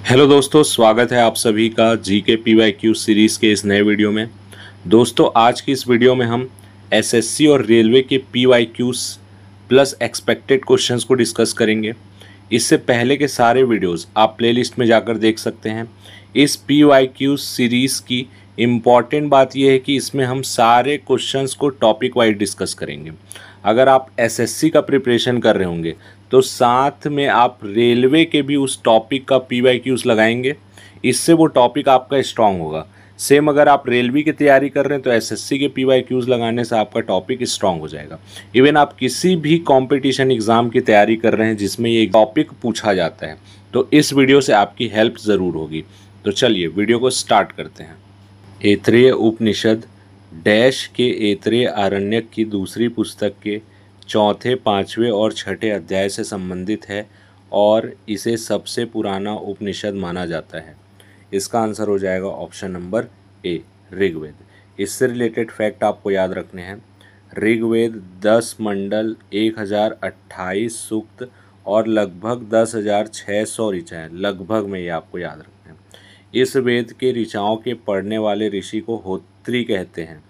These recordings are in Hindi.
हेलो दोस्तों, स्वागत है आप सभी का जीके पीवाईक्यू सीरीज़ के इस नए वीडियो में। दोस्तों, आज की इस वीडियो में हम एसएससी और रेलवे के पीवाईक्यूज प्लस एक्सपेक्टेड क्वेश्चंस को डिस्कस करेंगे। इससे पहले के सारे वीडियोस आप प्लेलिस्ट में जाकर देख सकते हैं। इस पीवाईक्यू सीरीज़ की इम्पॉर्टेंट बात यह है कि इसमें हम सारे क्वेश्चंस को टॉपिक वाइज डिस्कस करेंगे। अगर आप एसएससी का प्रिपरेशन कर रहे होंगे तो साथ में आप रेलवे के भी उस टॉपिक का पीवाईक्यूज लगाएंगे, इससे वो टॉपिक आपका स्ट्रांग होगा। सेम अगर आप रेलवे की तैयारी कर रहे हैं तो एसएससी के पीवाईक्यूज लगाने से आपका टॉपिक स्ट्रांग हो जाएगा। इवन आप किसी भी कंपटीशन एग्ज़ाम की तैयारी कर रहे हैं जिसमें ये टॉपिक पूछा जाता है तो इस वीडियो से आपकी हेल्प ज़रूर होगी। तो चलिए वीडियो को स्टार्ट करते हैं। ऐतरेय उपनिषद डैश के ऐतरेय आरण्यक की दूसरी पुस्तक के चौथे, पाँचवें और छठे अध्याय से संबंधित है और इसे सबसे पुराना उपनिषद माना जाता है। इसका आंसर हो जाएगा ऑप्शन नंबर ए, ऋग्वेद। इससे रिलेटेड फैक्ट आपको याद रखने हैं। ऋग्वेद 10 मंडल, 1028 सूक्त और लगभग 10,600 ऋचाएँ, लगभग में ये आपको याद रखना है। इस वेद के ऋचाओं के पढ़ने वाले ऋषि को होत्री कहते हैं।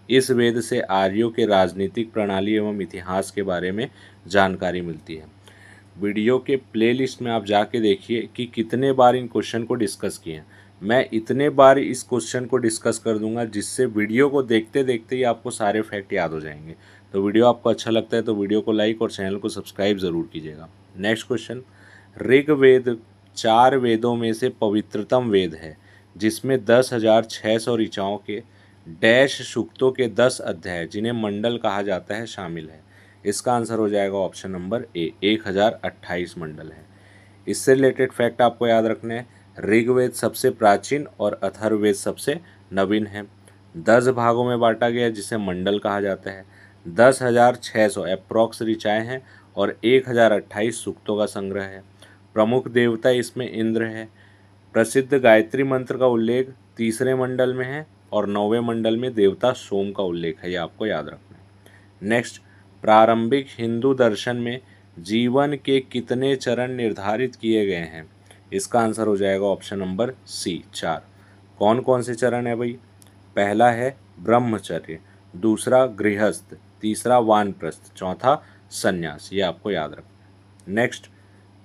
इस वेद से आर्यों के राजनीतिक प्रणाली एवं इतिहास के बारे में जानकारी मिलती है। वीडियो के प्लेलिस्ट में आप जाके देखिए कि कितने बार इन क्वेश्चन को डिस्कस किए हैं। मैं इतने बार इस क्वेश्चन को डिस्कस कर दूंगा जिससे वीडियो को देखते देखते ही आपको सारे फैक्ट याद हो जाएंगे। तो वीडियो आपको अच्छा लगता है तो वीडियो को लाइक और चैनल को सब्सक्राइब ज़रूर कीजिएगा। नेक्स्ट क्वेश्चन, ऋग्वेद 4 वेदों में से पवित्रतम वेद है जिसमें 10,600 ऋचाओं के डैश सूक्तों के 10 अध्याय, जिन्हें मंडल कहा जाता है, शामिल है। इसका आंसर हो जाएगा ऑप्शन नंबर ए, 1028 मंडल है। इससे रिलेटेड फैक्ट आपको याद रखने हैं। ऋग्वेद सबसे प्राचीन और अथर्ववेद सबसे नवीन है। 10 भागों में बांटा गया जिसे मंडल कहा जाता है। 10,600 अप्रॉक्स ऋचाएँ हैं और 1028 सूक्तों का संग्रह है। प्रमुख देवता इसमें इंद्र है। प्रसिद्ध गायत्री मंत्र का उल्लेख तीसरे मंडल में है और 9वें मंडल में देवता सोम का उल्लेख है, ये आपको याद रखना है। नेक्स्ट, प्रारंभिक हिंदू दर्शन में जीवन के कितने चरण निर्धारित किए गए हैं? इसका आंसर हो जाएगा ऑप्शन नंबर सी, 4। कौन कौन से चरण है भाई? पहला है ब्रह्मचर्य, दूसरा गृहस्थ, तीसरा वानप्रस्थ, चौथा संन्यास, ये आपको याद रखना है। नेक्स्ट,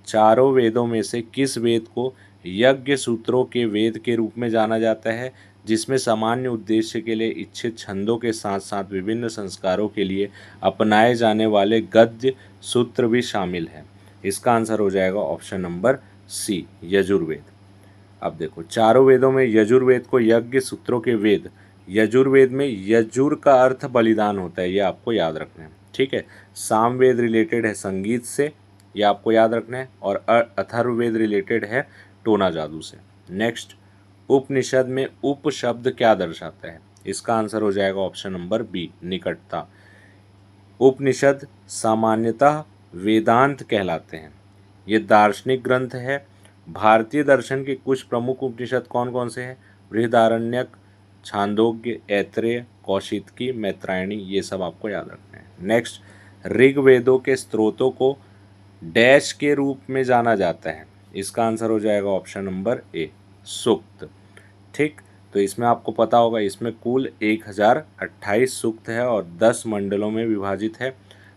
चारों वेदों में से किस वेद को यज्ञ सूत्रों के वेद के रूप में जाना जाता है, जिसमें सामान्य उद्देश्य के लिए इच्छित छंदों के साथ साथ विभिन्न संस्कारों के लिए अपनाए जाने वाले गद्य सूत्र भी शामिल हैं? इसका आंसर हो जाएगा ऑप्शन नंबर सी, यजुर्वेद। अब देखो, चारों वेदों में यजुर्वेद को यज्ञ सूत्रों के वेद, यजुर्वेद में यजुर का अर्थ बलिदान होता है, ये आपको याद रखना है, ठीक है। सामवेद रिलेटेड है संगीत से, ये आपको याद रखना है, और अथर्ववेद रिलेटेड है टोना जादू से। नेक्स्ट, उपनिषद में उप शब्द क्या दर्शाता है? इसका आंसर हो जाएगा ऑप्शन नंबर बी, निकटता। उपनिषद सामान्यतः वेदांत कहलाते हैं। ये दार्शनिक ग्रंथ है। भारतीय दर्शन के कुछ प्रमुख उपनिषद कौन कौन से हैं? बृहदारण्यक, छांदोग्य, ऐतरेय, कौशितकी, मैत्रायणी, ये सब आपको याद रखना है। नेक्स्ट, ऋग्वेदों के स्त्रोतों को डैश के रूप में जाना जाता है? इसका आंसर हो जाएगा ऑप्शन नंबर ए, सूक्त। ठीक, तो इसमें आपको पता होगा इसमें कुल 1028 सूक्त है और 10 मंडलों में विभाजित है।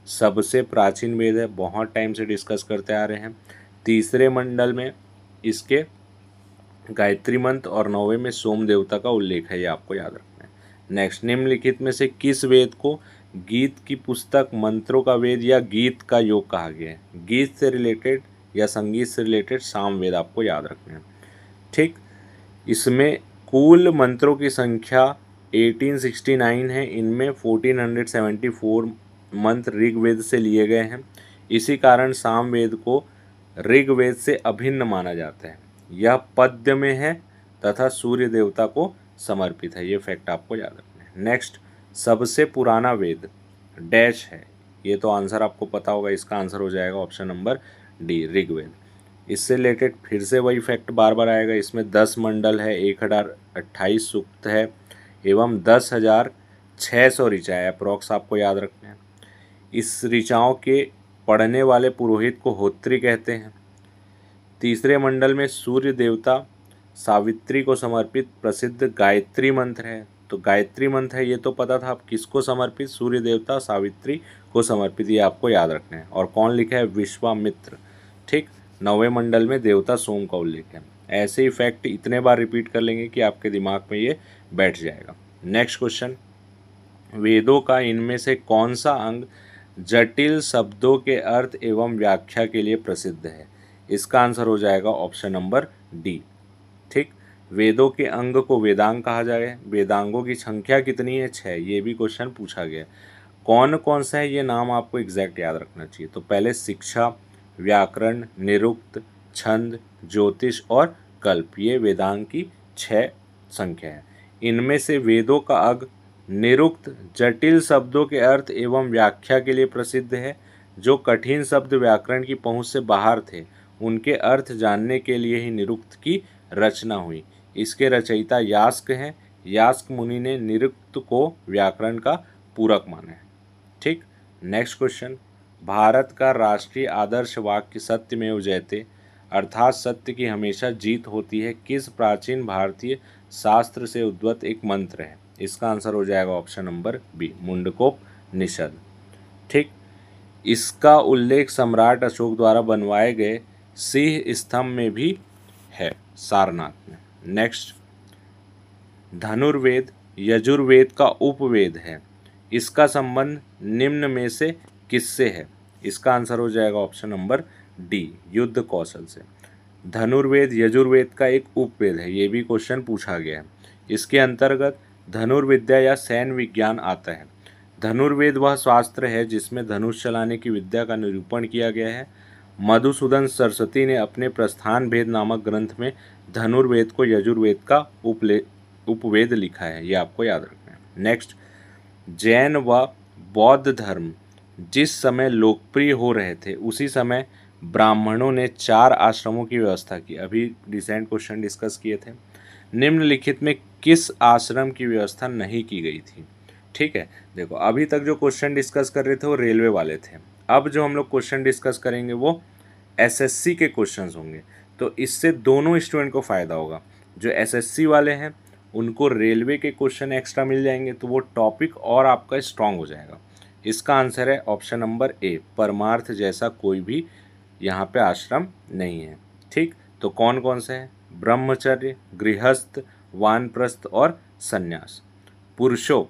सबसे प्राचीन वेद है, बहुत टाइम से डिस्कस करते आ रहे हैं। तीसरे मंडल में इसके गायत्री मंत्र और 9वें में सोम देवता का उल्लेख है, ये आपको याद रखना है। नेक्स्ट, निम्नलिखित में से किस वेद को गीत की पुस्तक, मंत्रों का वेद या गीत का योग कहा गया है? गीत से रिलेटेड या संगीत से रिलेटेड सामवेद आपको याद रखना है। ठीक, इसमें कुल मंत्रों की संख्या 1869 है। इनमें 1474 मंत्र ऋग्वेद से लिए गए हैं। इसी कारण सामवेद को ऋग्वेद से अभिन्न माना जाता है। यह पद्य में है तथा सूर्य देवता को समर्पित है, ये फैक्ट आपको याद रखना है। नेक्स्ट, सबसे पुराना वेद डैश है? ये तो आंसर आपको पता होगा, इसका आंसर हो जाएगा ऑप्शन नंबर डी, ऋग्वेद। इससे रिलेटेड फिर से वही फैक्ट बार बार आएगा। इसमें 10 मंडल है, 1028 सूक्त है एवं 10,600 ऋचाएँ अप्रॉक्स आपको याद रखना है। इस ऋचाओं के पढ़ने वाले पुरोहित को होत्री कहते हैं। तीसरे मंडल में सूर्य देवता सावित्री को समर्पित प्रसिद्ध गायत्री मंत्र है। तो गायत्री मंत्र है ये तो पता था, आप किसको समर्पित, सूर्य देवता सावित्री को समर्पित, ये आपको याद रखना है। और कौन लिखा है, विश्वामित्र। ठीक, 9वें मंडल में देवता सोम का उल्लेख है। ऐसे ही फैक्ट इतने बार रिपीट कर लेंगे कि आपके दिमाग में ये बैठ जाएगा। नेक्स्ट क्वेश्चन, वेदों का इनमें से कौन सा अंग जटिल शब्दों के अर्थ एवं व्याख्या के लिए प्रसिद्ध है? इसका आंसर हो जाएगा ऑप्शन नंबर डी। ठीक, वेदों के अंग को वेदांग कहा जाए। वेदांगों की संख्या कितनी है? 6। ये भी क्वेश्चन पूछा गया। कौन कौन सा है ये नाम आपको एग्जैक्ट याद रखना चाहिए। तो पहले शिक्षा, व्याकरण, निरुक्त, छंद, ज्योतिष और कल्प, ये वेदांग की 6 संख्या है। इनमें से वेदों का अंग निरुक्त जटिल शब्दों के अर्थ एवं व्याख्या के लिए प्रसिद्ध है। जो कठिन शब्द व्याकरण की पहुंच से बाहर थे उनके अर्थ जानने के लिए ही निरुक्त की रचना हुई। इसके रचयिता यास्क हैं। यास्क मुनि ने निरुक्त को व्याकरण का पूरक माना है। ठीक, नेक्स्ट क्वेश्चन, भारत का राष्ट्रीय आदर्श वाक्य सत्यमेव जयते अर्थात सत्य की हमेशा जीत होती है किस प्राचीन भारतीय शास्त्र से उद्भूत एक मंत्र है? इसका आंसर हो जाएगा ऑप्शन नंबर बी, मुंडकोपनिषद। ठीक, इसका उल्लेख सम्राट अशोक द्वारा बनवाए गए सिंह स्तंभ में भी है, सारनाथ में। नेक्स्ट, धनुर्वेद यजुर्वेद का उपवेद है। इसका संबंध निम्न में से किससे है? इसका आंसर हो जाएगा ऑप्शन नंबर डी, युद्ध कौशल से। धनुर्वेद यजुर्वेद का एक उपवेद है, ये भी क्वेश्चन पूछा गया है। इसके अंतर्गत धनुर्विद्या या सैन्य विज्ञान आता है। धनुर्वेद वह शास्त्र है जिसमें धनुष चलाने की विद्या का निरूपण किया गया है। मधुसूदन सरस्वती ने अपने प्रस्थान भेद नामक ग्रंथ में धनुर्वेद को यजुर्वेद का उपवेद लिखा है, ये आपको याद रखना है। नेक्स्ट, जैन व बौद्ध धर्म जिस समय लोकप्रिय हो रहे थे उसी समय ब्राह्मणों ने 4 आश्रमों की व्यवस्था की। अभी रिसेंट क्वेश्चन डिस्कस किए थे। निम्नलिखित में किस आश्रम की व्यवस्था नहीं की गई थी? ठीक है, देखो अभी तक जो क्वेश्चन डिस्कस कर रहे थे वो रेलवे वाले थे। अब जो हम लोग क्वेश्चन डिस्कस करेंगे वो एसएससी के क्वेश्चंस होंगे। तो इससे दोनों स्टूडेंट को फ़ायदा होगा। जो एसएससी वाले हैं उनको रेलवे के क्वेश्चन एक्स्ट्रा मिल जाएंगे, तो वो टॉपिक और आपका स्ट्रांग हो जाएगा। इसका आंसर है ऑप्शन नंबर ए, परमार्थ जैसा कोई भी यहाँ पे आश्रम नहीं है। ठीक, तो कौन कौन से हैं? ब्रह्मचर्य, गृहस्थ, वानप्रस्थ और संन्यास। पुरुषों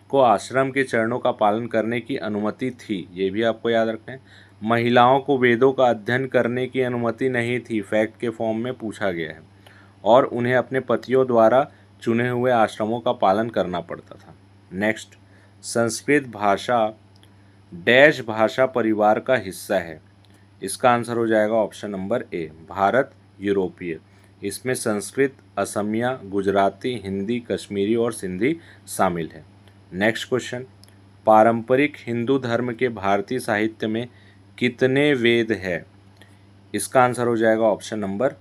को आश्रम के चरणों का पालन करने की अनुमति थी, ये भी आपको याद रखना है। महिलाओं को वेदों का अध्ययन करने की अनुमति नहीं थी, फैक्ट के फॉर्म में पूछा गया है। और उन्हें अपने पतियों द्वारा चुने हुए आश्रमों का पालन करना पड़ता था। नेक्स्ट, संस्कृत भाषा डैश भाषा परिवार का हिस्सा है। इसका आंसर हो जाएगा ऑप्शन नंबर ए, भारत यूरोपीय। इसमें संस्कृत, असमिया, गुजराती, हिंदी, कश्मीरी और सिंधी शामिल है। नेक्स्ट क्वेश्चन, पारंपरिक हिंदू धर्म के भारतीय साहित्य में कितने वेद है? इसका आंसर हो जाएगा ऑप्शन नंबर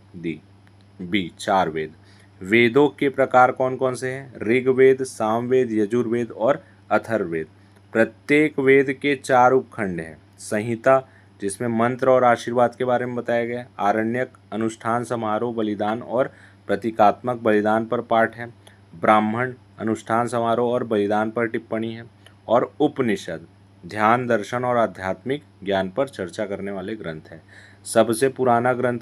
बी, 4 वेद। वेदों के प्रकार कौन कौन से हैं? ऋग्वेद, सामवेद, यजुर्वेद और अथर्ववेद। प्रत्येक वेद के 4 उपखंड हैं। संहिता जिसमें मंत्र और आशीर्वाद के बारे में बताया गया है। आरण्यक अनुष्ठान, समारोह, बलिदान और प्रतीकात्मक बलिदान पर पाठ है। ब्राह्मण अनुष्ठान, समारोह और बलिदान पर टिप्पणी है। और उपनिषद ध्यान, दर्शन और आध्यात्मिक ज्ञान पर चर्चा करने वाले ग्रंथ हैं। सबसे पुराना ग्रंथ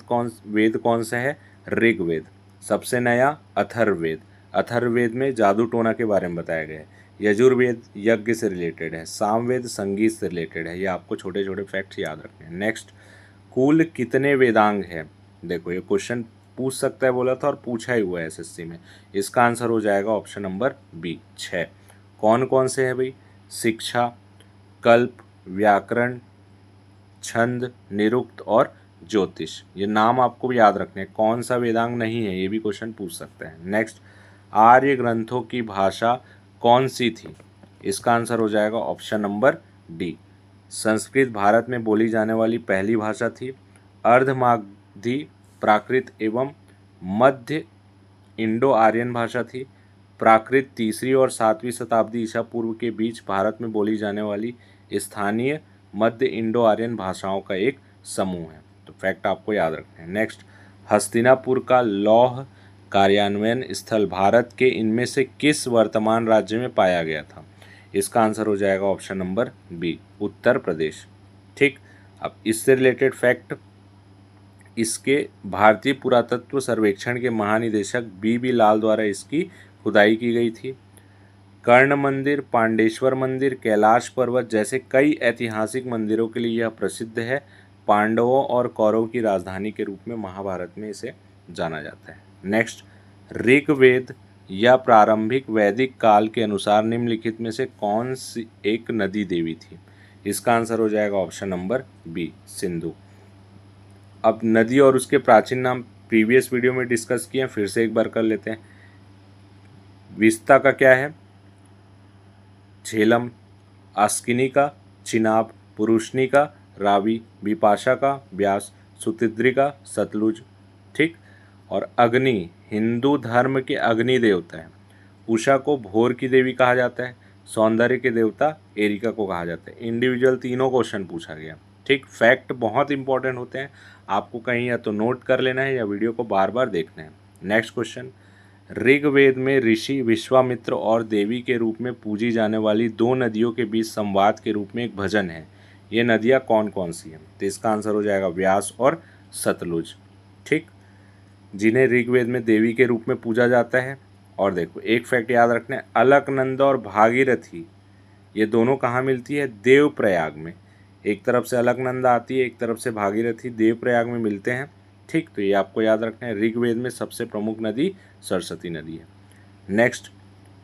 वेद कौन सा है? ऋग्वेद। सबसे नया अथर्ववेद। अथर्ववेद में जादू टोना के बारे में बताया गया है। यजुर्वेद यज्ञ से रिलेटेड है। सामवेद संगीत से रिलेटेड है। ये आपको छोटे छोटे फैक्ट्स याद रखने हैं। नेक्स्ट, कुल कितने वेदांग हैं? देखो ये क्वेश्चन पूछ सकता है बोला था और पूछा ही हुआ है एसएससी में। इसका आंसर हो जाएगा ऑप्शन नंबर बी, 6। कौन कौन से हैं भाई? शिक्षा, कल्प, व्याकरण, छंद, निरुक्त और ज्योतिष। ये नाम आपको भी याद रखने हैं। कौन सा वेदांग नहीं है ये भी क्वेश्चन पूछ सकता है। नेक्स्ट, आर्य ग्रंथों की भाषा कौन सी थी? इसका आंसर हो जाएगा option number D, Sanskrit Bharat में बोली जाने वाली पहली भाषा थी। अर्धमागधी प्राकृत एवं मध्य इंडो आर्यन भाषा थी। प्राकृत 3वीं और 7वीं शताब्दी ईसा पूर्व के बीच भारत में बोली जाने वाली स्थानीय मध्य इंडो आर्यन भाषाओं का एक समूह है। तो फैक्ट आपको याद रखना है। नेक्स्ट, हस्तिनापुर का लौह कार्यान्वयन स्थल भारत के इनमें से किस वर्तमान राज्य में पाया गया था? इसका आंसर हो जाएगा option number B, Uttar Pradesh. ठीक, अब इससे रिलेटेड फैक्ट, इसके भारतीय पुरातत्व सर्वेक्षण के महानिदेशक बी लाल द्वारा इसकी खुदाई की गई थी। कर्ण मंदिर, पांडेश्वर मंदिर, कैलाश पर्वत जैसे कई ऐतिहासिक मंदिरों के लिए यह प्रसिद्ध है। पांडवों और कौरवों की राजधानी के रूप में महाभारत में इसे जाना जाता है। नेक्स्ट, ऋग्वेद या प्रारंभिक वैदिक काल के अनुसार निम्नलिखित में से कौन सी एक नदी देवी थी? इसका आंसर हो जाएगा ऑप्शन नंबर बी, सिंधु। अब नदी और उसके प्राचीन नाम प्रीवियस वीडियो में डिस्कस किए हैं, फिर से एक बार कर लेते हैं। विस्ता का क्या है? झेलम। आस्किनी का चिनाब। पुरुषनी का रावी। विपाशा का व्यास। सुतिद्री का सतलुज। ठीक, और अग्नि, हिंदू धर्म के अग्नि देवता है। उषा को भोर की देवी कहा जाता है। सौंदर्य के देवता एरिका को कहा जाता है। इंडिविजुअल तीनों क्वेश्चन पूछा गया। ठीक, फैक्ट बहुत इंपॉर्टेंट होते हैं, आपको कहीं या तो नोट कर लेना है या वीडियो को बार बार देखना है। नेक्स्ट क्वेश्चन, ऋग्वेद में ऋषि विश्वामित्र और देवी के रूप में पूजी जाने वाली दो नदियों के बीच संवाद के रूप में एक भजन है। ये नदियाँ कौन कौन सी हैं? तो इसका आंसर हो जाएगा व्यास और सतलुज। ठीक, जिन्हें ऋग्वेद में देवी के रूप में पूजा जाता है। और देखो एक फैक्ट याद रखना है, अलकनंदा और भागीरथी ये दोनों कहाँ मिलती है? देवप्रयाग में। एक तरफ से अलकनंदा आती है, एक तरफ से भागीरथी, देवप्रयाग में मिलते हैं। ठीक, तो ये आपको याद रखना है। ऋग्वेद में सबसे प्रमुख नदी सरस्वती नदी है। नेक्स्ट,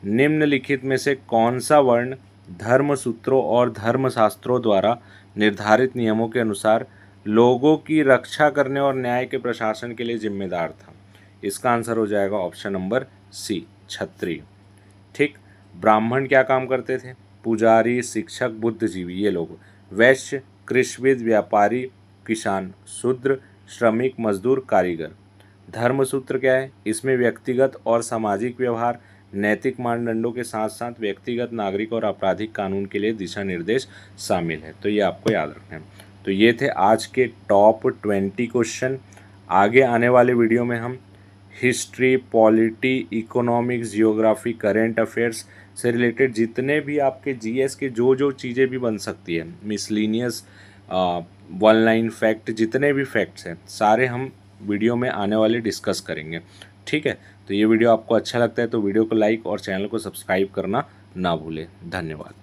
निम्नलिखित में से कौन सा वर्ण धर्मसूत्रों और धर्मशास्त्रों द्वारा निर्धारित नियमों के अनुसार लोगों की रक्षा करने और न्याय के प्रशासन के लिए जिम्मेदार था? इसका आंसर हो जाएगा ऑप्शन नंबर सी, क्षत्रिय। ठीक, ब्राह्मण क्या काम करते थे? पुजारी, शिक्षक, बुद्धिजीवी ये लोग। वैश्य, कृषिविद, व्यापारी, किसान। शूद्र, श्रमिक, मजदूर, कारीगर। धर्मसूत्र क्या है? इसमें व्यक्तिगत और सामाजिक व्यवहार, नैतिक मानदंडों के साथ साथ व्यक्तिगत, नागरिक और आपराधिक कानून के लिए दिशा निर्देश शामिल है। तो ये आपको याद रखना है। तो ये थे आज के टॉप 20 क्वेश्चन। आगे आने वाले वीडियो में हम history, polity, economics, geography, current affairs से रिलेटेड जितने भी आपके जीएस के जो चीज़ें भी बन सकती है, मिसलिनियस, वन लाइन फैक्ट, जितने भी फैक्ट्स हैं सारे हम वीडियो में आने वाले डिस्कस करेंगे। ठीक है, तो ये वीडियो आपको अच्छा लगता है तो वीडियो को लाइक और चैनल को सब्सक्राइब करना ना भूलें। धन्यवाद।